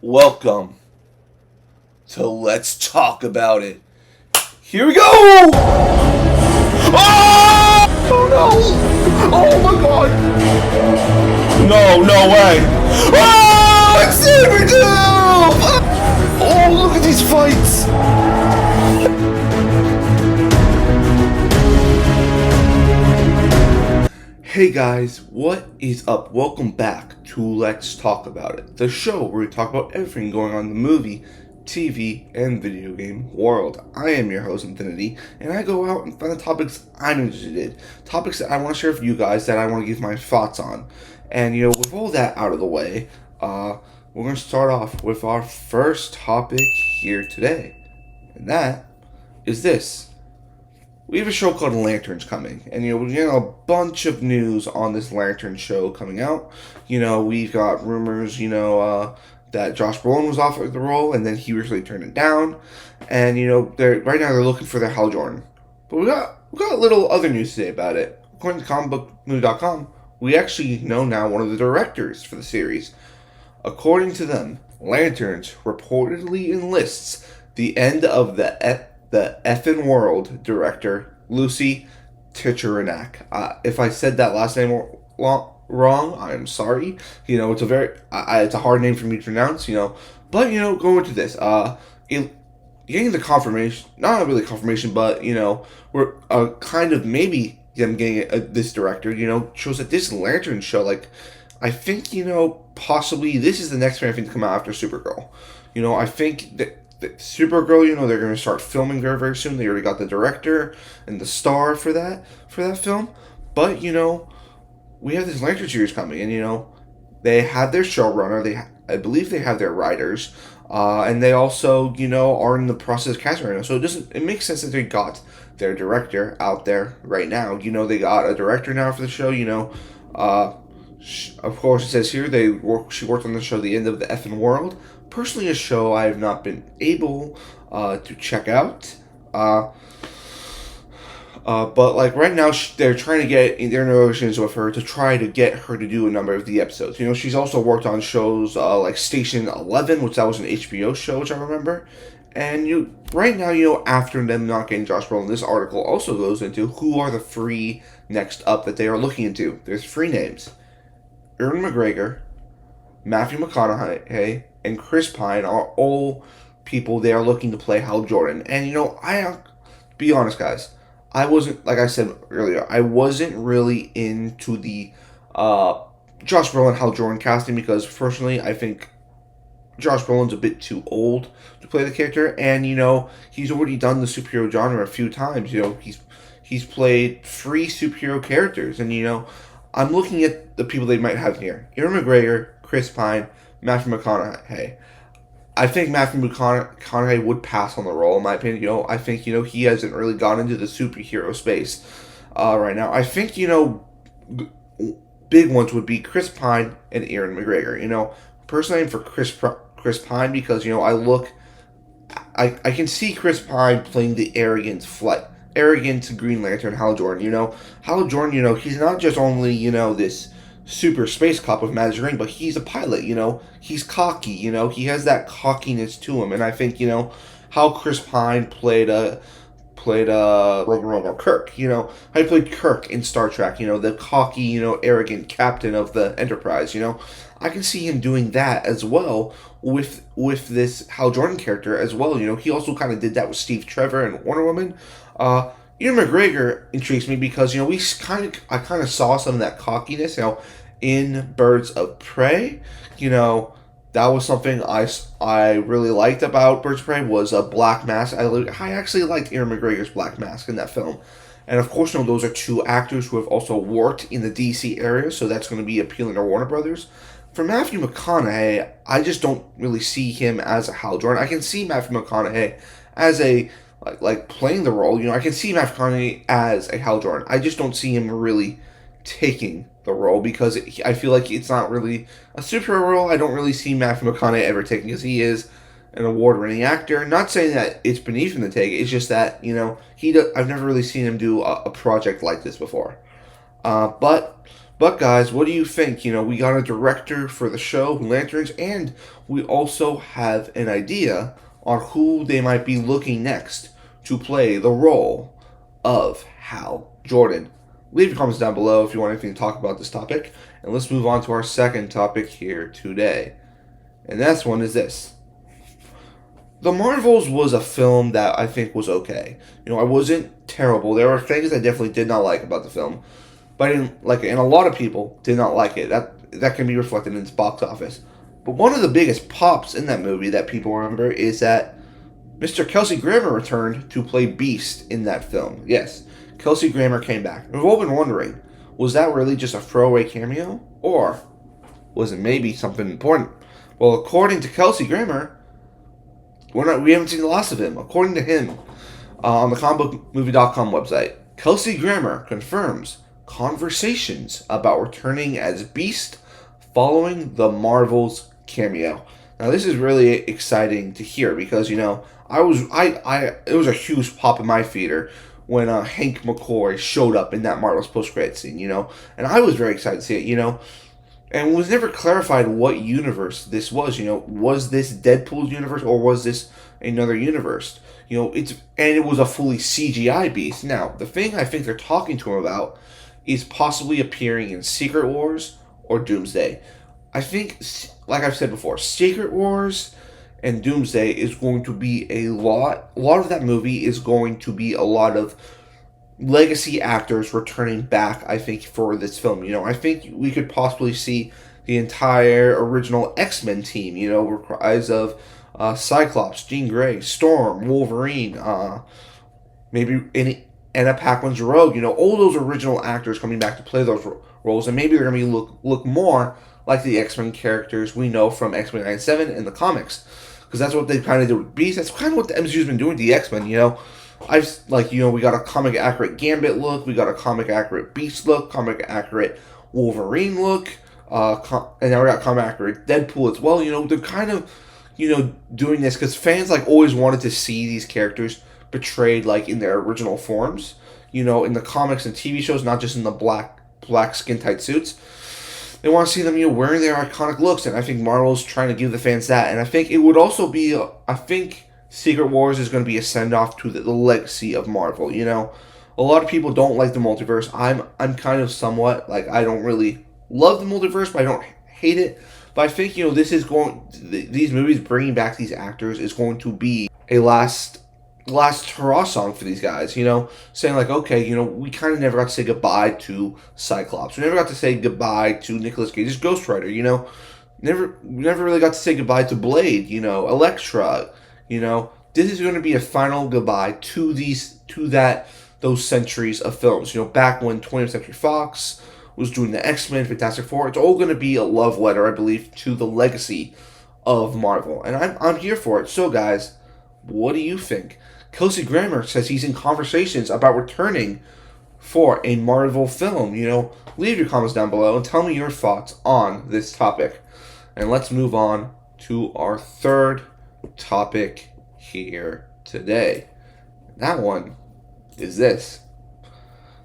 Welcome to Let's Talk About It. Here we go! Oh! Oh no! Oh my god! No way! Oh! It's Saber Oh, look at these fights! Hey guys, what is up? Welcome back to Let's Talk About It, the show where we talk about everything going on in the movie, TV, and video game world. I am your host, Infinity, and I go out and find the topics I'm interested in, topics that I want to share with you guys that I want to give my thoughts on. And with all that out of the way, we're going to start off with our first topic here today, and that is this. We have a show called Lanterns coming, and we got a bunch of news on this Lantern show coming out. We've got rumors, that Josh Brolin was offered the role, and then he recently turned it down. And right now they're looking for their Hal Jordan. But we got a little other news today about it. According to comicbooknews.com, we actually know now one of the directors for the series. According to them, Lanterns reportedly enlists the end of the effin' world director, Lucy Ticheranak. If I said that last name wrong, I'm sorry. It's a hard name for me to pronounce, But, going to this, getting the confirmation, not really confirmation, but, we're kind of maybe them getting this director, shows that this Lantern show, I think, possibly this is the next thing to come out after Supergirl. I think that Supergirl, they're going to start filming very, very soon. They already got the director and the star for that film. But, we have this Lantern series coming, and, they have their showrunner. I believe they have their writers. And they also, are in the process of casting right now. So it makes sense that they got their director out there right now. They got a director now for the show, of course, it says here she worked on the show The End of the Effin' World. Personally, a show I have not been able to check out. But right now, they're trying to get in their negotiations with her to try to get her to do a number of the episodes. She's also worked on shows like Station 11, which that was an HBO show, which I remember. And right now, after them not getting Josh Brolin, this article also goes into who are the three next up that they are looking into. There's three names: Ewan McGregor, Matthew McConaughey, and Chris Pine are all people they are looking to play Hal Jordan. And, I'll be honest, guys, I wasn't, like I said earlier, I wasn't really into the Josh Brolin Hal Jordan casting because, personally, I think Josh Brolin's a bit too old to play the character. And, he's already done the superhero genre a few times. He's played 3 superhero characters. And, I'm looking at the people they might have here: Ewan McGregor, Chris Pine, Matthew McConaughey. I think Matthew McConaughey would pass on the role, in my opinion. I think, he hasn't really gone into the superhero space right now. I think, big ones would be Chris Pine and Ewan McGregor. Personally, I'm for Chris Pine because, I can see Chris Pine playing the arrogant Green Lantern Hal Jordan. Hal Jordan, he's not just only, this super space cop with magic ring, but he's a pilot. He's cocky. He has that cockiness to him, and I think how Chris Pine played Kirk. How he played Kirk in Star Trek. The cocky, arrogant captain of the Enterprise. I can see him doing that as well with this Hal Jordan character as well. He also kind of did that with Steve Trevor and Wonder Woman. Ewan McGregor intrigues me because I kind of saw some of that cockiness in Birds of Prey. That was something I really liked about Birds of Prey was a Black Mask. I actually liked Ewan McGregor's Black Mask in that film. And of course, those are two actors who have also worked in the DC area, so that's going to be appealing to Warner Brothers. For Matthew McConaughey, I just don't really see him as a Hal Jordan. I can see Matthew McConaughey as a playing the role. I can see Matthew McConaughey as a Hal Jordan. I just don't see him really taking the role because I feel like it's not really a superhero role. I don't really see Matthew McConaughey ever taking because he is an award-winning actor. Not saying that it's beneath him to take. It's just that I've never really seen him do a project like this before. But But guys, what do you think? We got a director for the show, Lanterns, and we also have an idea on who they might be looking next to play the role of Hal Jordan. Leave your comments down below if you want anything to talk about this topic. And let's move on to our second topic here today. And this one is this. The Marvels was a film that I think was okay. I wasn't terrible. There were things I definitely did not like about the film. But I didn't like it. And a lot of people did not like it. That can be reflected in its box office. But one of the biggest pops in that movie that people remember is that Mr. Kelsey Grammer returned to play Beast in that film. Yes, Kelsey Grammer came back. And we've all been wondering, was that really just a throwaway cameo? Or was it maybe something important? Well, according to Kelsey Grammer, we haven't seen the last of him. According to him, on the comicbookmovie.com website, Kelsey Grammer confirms conversations about returning as Beast following the Marvels cameo. Now, this is really exciting to hear because it was a huge pop in my theater when Hank McCoy showed up in that Marvels post-credit scene. And I was very excited to see it. And it was never clarified what universe this was. Was this Deadpool's universe or was this another universe? And it was a fully CGI Beast. Now, the thing I think they're talking to him about is possibly appearing in Secret Wars or Doomsday. I think, like I've said before, Secret Wars and Doomsday is going to be a lot of that movie is going to be a lot of legacy actors returning back, I think, for this film. I think we could possibly see the entire original X-Men team, comprised of Cyclops, Jean Grey, Storm, Wolverine, maybe Anna Paquin's Rogue, all those original actors coming back to play those roles, and maybe they're going to look more like the X-Men characters we know from X-Men 97 in the comics, because that's what they kind of did with Beast. That's kind of what the MCU's been doing with the X-Men, we got a comic accurate Gambit look, we got a comic accurate Beast look, comic accurate Wolverine look, and now we got comic accurate Deadpool as well. They're kind of, doing this because fans always wanted to see these characters portrayed in their original forms, in the comics and TV shows, not just in the black skin tight suits. They want to see them, wearing their iconic looks, and I think Marvel's trying to give the fans that. And I think it would also be, Secret Wars is going to be a send-off to the legacy of Marvel. A lot of people don't like the multiverse. I'm kind of somewhat, I don't really love the multiverse, but I don't hate it. But I think, these movies bringing back these actors is going to be a last hurrah song for these guys, saying okay, we kind of never got to say goodbye to Cyclops. We never got to say goodbye to Nicolas Cage's Ghost Rider, never really got to say goodbye to Blade, Elektra, this is going to be a final goodbye to those centuries of films, back when 20th Century Fox was doing the X-Men, Fantastic Four. It's all going to be a love letter, I believe, to the legacy of Marvel, and I'm here for it. So guys, what do you think? Kelsey Grammer says he's in conversations about returning for a Marvel film. Leave your comments down below and tell me your thoughts on this topic. And let's move on to our third topic here today. That one is this.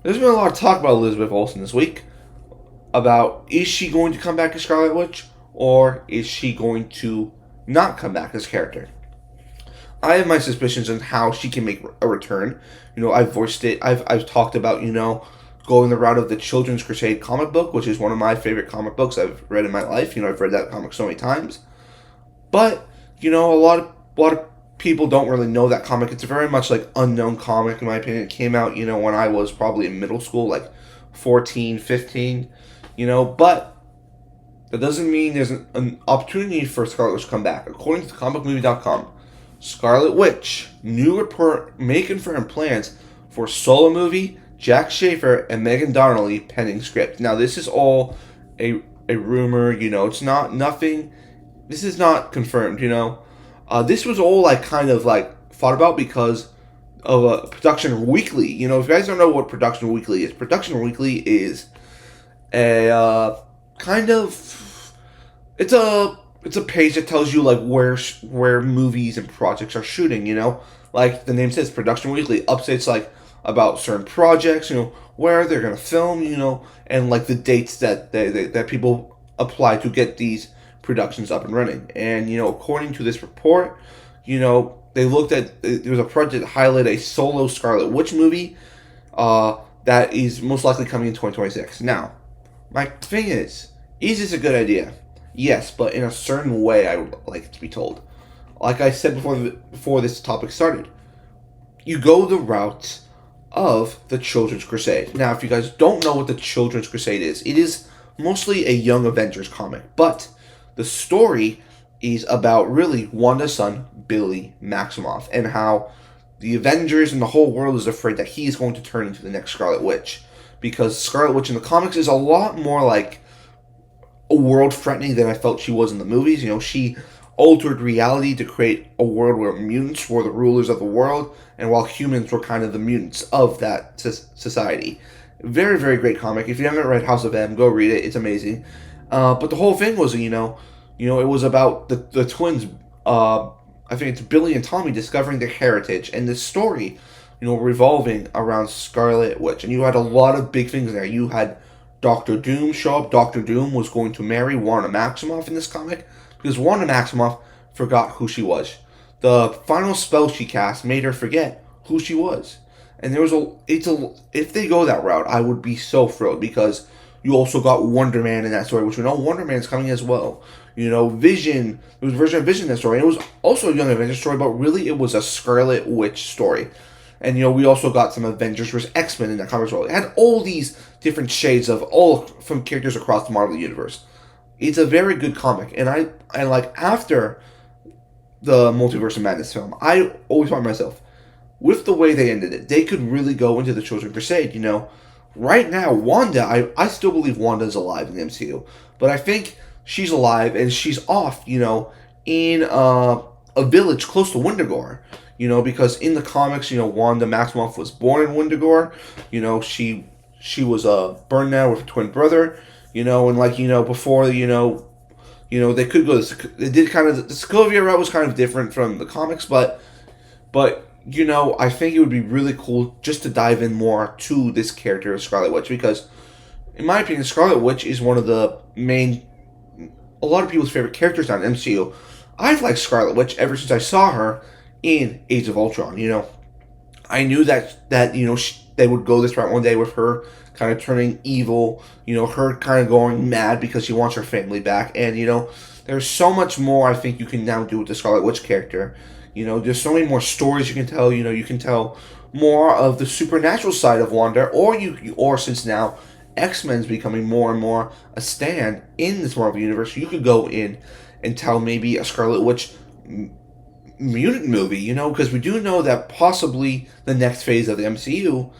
There's been a lot of talk about Elizabeth Olsen this week. About, is she going to come back as Scarlet Witch? Or is she going to not come back as character? I have my suspicions on how she can make a return. I've voiced it. I've talked about, going the route of the Children's Crusade comic book, which is one of my favorite comic books I've read in my life. I've read that comic so many times. But, a lot of people don't really know that comic. It's a very much unknown comic, in my opinion. It came out, when I was probably in middle school, 14, 15, but that doesn't mean there's an opportunity for Scarlet Witch to come back. According to comicbookmovie.com, Scarlet Witch, new report may confirm plans for solo movie, Jack Schaefer and Megan Donnelly pending script. Now, this is all a rumor, it's not nothing. This is not confirmed, This was all thought about because of a Production Weekly. If you guys don't know what Production Weekly is, Production Weekly is a it's a page that tells you where movies and projects are shooting. Like the name says, Production Weekly updates about certain projects. where they're going to film, and like the dates that that people apply to get these productions up and running. And according to this report, they looked at, there was a project that highlighted a solo Scarlet Witch movie that is most likely coming in 2026. Now, my thing is this a good idea? Yes, but in a certain way I would like it to be told. Like I said before this topic started, you go the route of the Children's Crusade. Now, if you guys don't know what the Children's Crusade is, it is mostly a Young Avengers comic, but the story is about really Wanda's son, Billy Maximoff, and how the Avengers and the whole world is afraid that he's going to turn into the next Scarlet Witch. Because Scarlet Witch in the comics is a lot more like a world threatening than I felt she was in the movies. She altered reality to create a world where mutants were the rulers of the world, and while humans were kind of the mutants of that society. Very, very great comic. If you haven't read House of M, go read it. It's amazing. But the whole thing was, it was about the twins. I think it's Billy and Tommy discovering their heritage, and this story, revolving around Scarlet Witch. And you had a lot of big things there. You had Doctor Doom show up. Doctor Doom was going to marry Wanda Maximoff in this comic, because Wanda Maximoff forgot who she was. The final spell she cast made her forget who she was. And if they go that route, I would be so thrilled, because you also got Wonder Man in that story, which we know Wonder Man's coming as well. Vision, there was a version of Vision in that story, and it was also a Young Avengers story, but really it was a Scarlet Witch story. And, we also got some Avengers vs. X-Men in that comic as well. It had all these different shades of all from characters across the Marvel Universe. It's a very good comic, and I like, after the Multiverse of Madness film, I always thought to myself, with the way they ended it, they could really go into the Children's Crusade. Right now, Wanda, I still believe Wanda is alive in the MCU, but I think she's alive and she's off, in a village close to Wendigo. Because in the comics, Wanda Maximoff was born in Wendigo. She was burned out with a twin brother. And before, they could go. They did kind of, the Sokovia route was kind of different from the comics, but I think it would be really cool just to dive in more to this character of Scarlet Witch, because, in my opinion, Scarlet Witch is one of the a lot of people's favorite characters on MCU. I've liked Scarlet Witch ever since I saw her in Age of Ultron. I knew that they would go this route one day with her kind of turning evil, her kind of going mad because she wants her family back, and there's so much more I think you can now do with the Scarlet Witch character. There's so many more stories you can tell. You can tell more of the supernatural side of Wanda, or since now X-Men's becoming more and more a stand in this Marvel universe, you could go in and tell maybe a Scarlet Witch mutant movie, because we do know that possibly the next phase of the MCU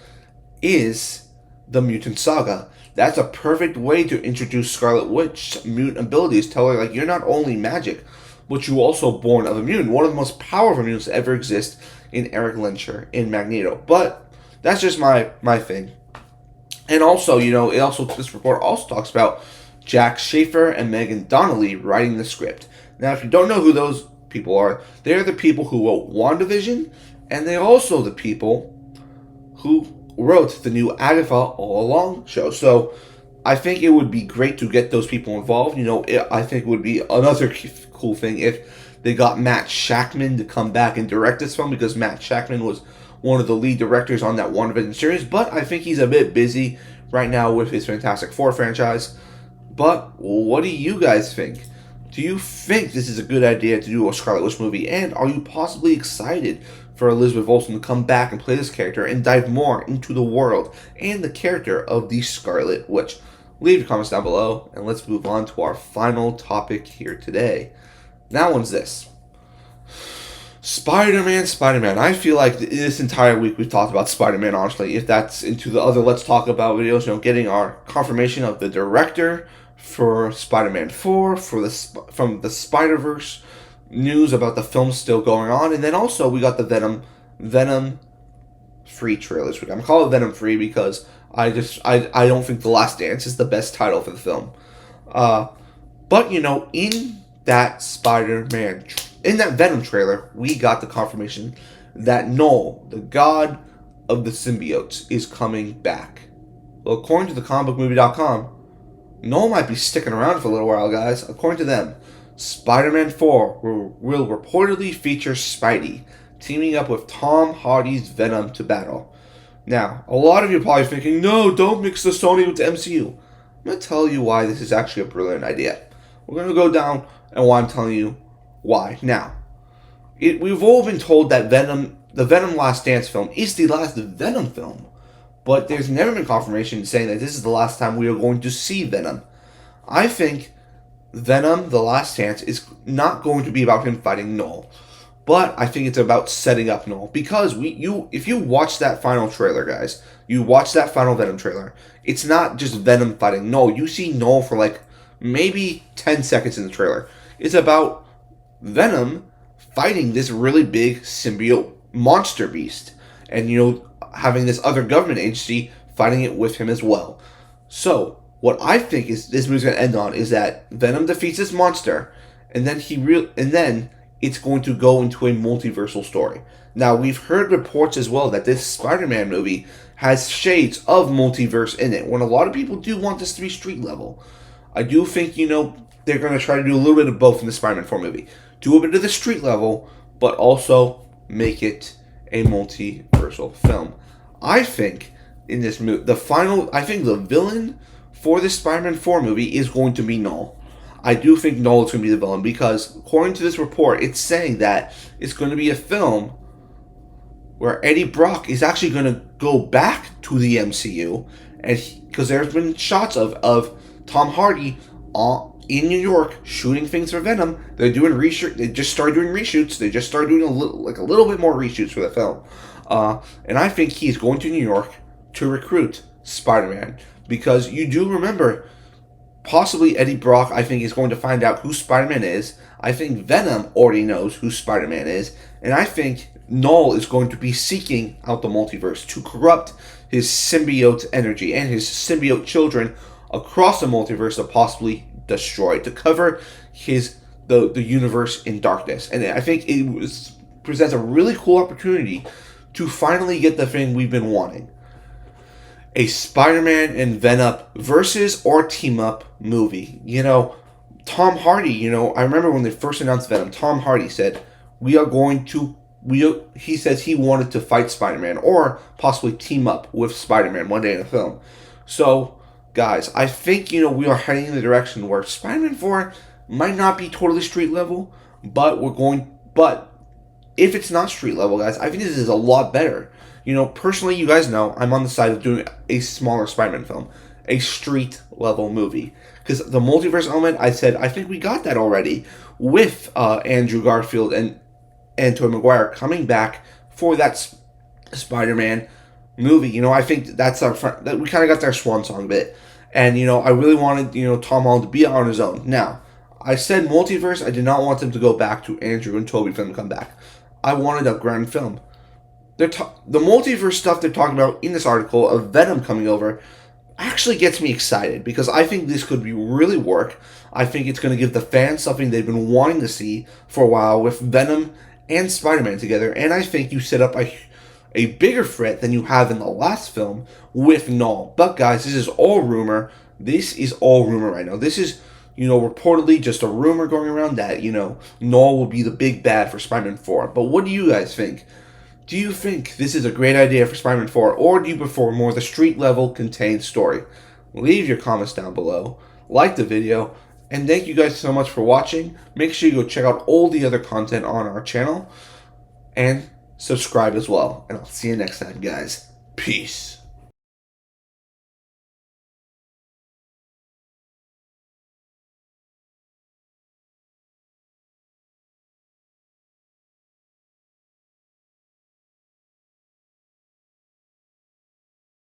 is the mutant saga. That's a perfect way to introduce Scarlet Witch's mutant abilities. Tell her, you're not only magic, but you're also born of a mutant. One of the most powerful mutants to ever exist in Eric Lyncher in Magneto. But that's just my thing. And also, this report also talks about Jack Schaefer and Megan Donnelly writing the script. Now, if you don't know who those people are, they're the people who wrote WandaVision, and they're also the people who wrote the new Agatha All Along show. So I think it would be great to get those people involved. I think it would be another cool thing if they got Matt Shakman to come back and direct this film, because Matt Shakman was one of the lead directors on that WandaVision series, but I think he's a bit busy right now with his Fantastic Four franchise. But what do you guys think? Do you think this is a good idea to do a Scarlet Witch movie? And are you possibly excited for Elizabeth Olsen to come back and play this character and dive more into the world and the character of the Scarlet Witch? Leave your comments down below, and let's move on to our final topic here today. That one's this. Spider-Man. I feel like this entire week we've talked about Spider-Man, honestly. If that's into the other Let's Talk About videos, getting our confirmation of the director for Spider-Man 4, from the Spider-Verse, news about the film still going on, and then also we got the Venom free trailer this week. I'm calling it Venom free because I don't think The Last Dance is the best title for the film. But in that in that Venom trailer, we got the confirmation that Knull, the god of the symbiotes, is coming back. Well, according to the comicbookmovie.com, Knull might be sticking around for a little while, guys. According to them, Spider-Man 4 will reportedly feature Spidey teaming up with Tom Hardy's Venom to battle. Now, a lot of you are probably thinking, no, don't mix the Sony with the MCU. I'm going to tell you why this is actually a brilliant idea. We're going to go down and why I'm telling you why. Now, we've all been told that the Venom Last Dance film is the last Venom film. But there's never been confirmation saying that this is the last time we are going to see Venom. I think Venom, The Last Dance, is not going to be about him fighting Knull. But I think it's about setting up Knull. Because if you watch that final trailer, guys, you watch that final Venom trailer, it's not just Venom fighting Knull. You see Knull for like maybe 10 seconds in the trailer. It's about Venom fighting this really big symbiote monster beast. And, having this other government agency fighting it with him as well. So, what I think is this movie's going to end on is that Venom defeats this monster, and then it's going to go into a multiversal story. Now, we've heard reports as well that this Spider-Man movie has shades of multiverse in it, when a lot of people do want this to be street level. I do think, they're going to try to do a little bit of both in the Spider-Man 4 movie. Do a bit of the street level, but also make it a multiversal film. I think in this movie, the villain for this Spider-Man 4 movie is going to be Knull. I do think Knull is going to be the villain because, according to this report, it's saying that it's going to be a film where Eddie Brock is actually going to go back to the MCU, and because there's been shots of Tom Hardy in New York shooting things for Venom. They're doing They just started doing reshoots. They just started doing a little bit more reshoots for the film. And I think he's going to New York to recruit Spider-Man. Because you do remember, possibly Eddie Brock, I think, is going to find out who Spider-Man is. I think Venom already knows who Spider-Man is. And I think Knull is going to be seeking out the multiverse to corrupt his symbiote energy and his symbiote children across the multiverse to possibly destroy, to cover the universe in darkness. And I think it presents a really cool opportunity to finally get the thing we've been wanting. A Spider-Man and Venom versus or team-up movie. Tom Hardy, I remember when they first announced Venom, Tom Hardy said, he says he wanted to fight Spider-Man or possibly team up with Spider-Man one day in a film. So, guys, I think, we are heading in the direction where Spider-Man 4 might not be totally street level, but if it's not street level, guys, I think this is a lot better. Personally, you guys know, I'm on the side of doing a smaller Spider-Man film, a street level movie. Because the multiverse element, I think we got that already with Andrew Garfield and Tobey Maguire coming back for that Spider-Man movie. I think that we kind of got their swan song bit. And, I really wanted, Tom Holland to be on his own. Now, I said multiverse, I did not want them to go back to Andrew and Tobey for them to come back. I wanted a grand film. The multiverse stuff they're talking about in this article of Venom coming over actually gets me excited because I think this could really work. I think it's going to give the fans something they've been wanting to see for a while with Venom and Spider-Man together. And I think you set up a bigger threat than you have in the last film with Knull. But guys, this is all rumor. This is all rumor right now. This is, reportedly just a rumor going around that, Knull will be the big bad for Spider-Man 4. But what do you guys think? Do you think this is a great idea for Spider-Man 4, or do you prefer more the street-level contained story? Leave your comments down below, like the video, and thank you guys so much for watching. Make sure you go check out all the other content on our channel, and subscribe as well. And I'll see you next time, guys. Peace.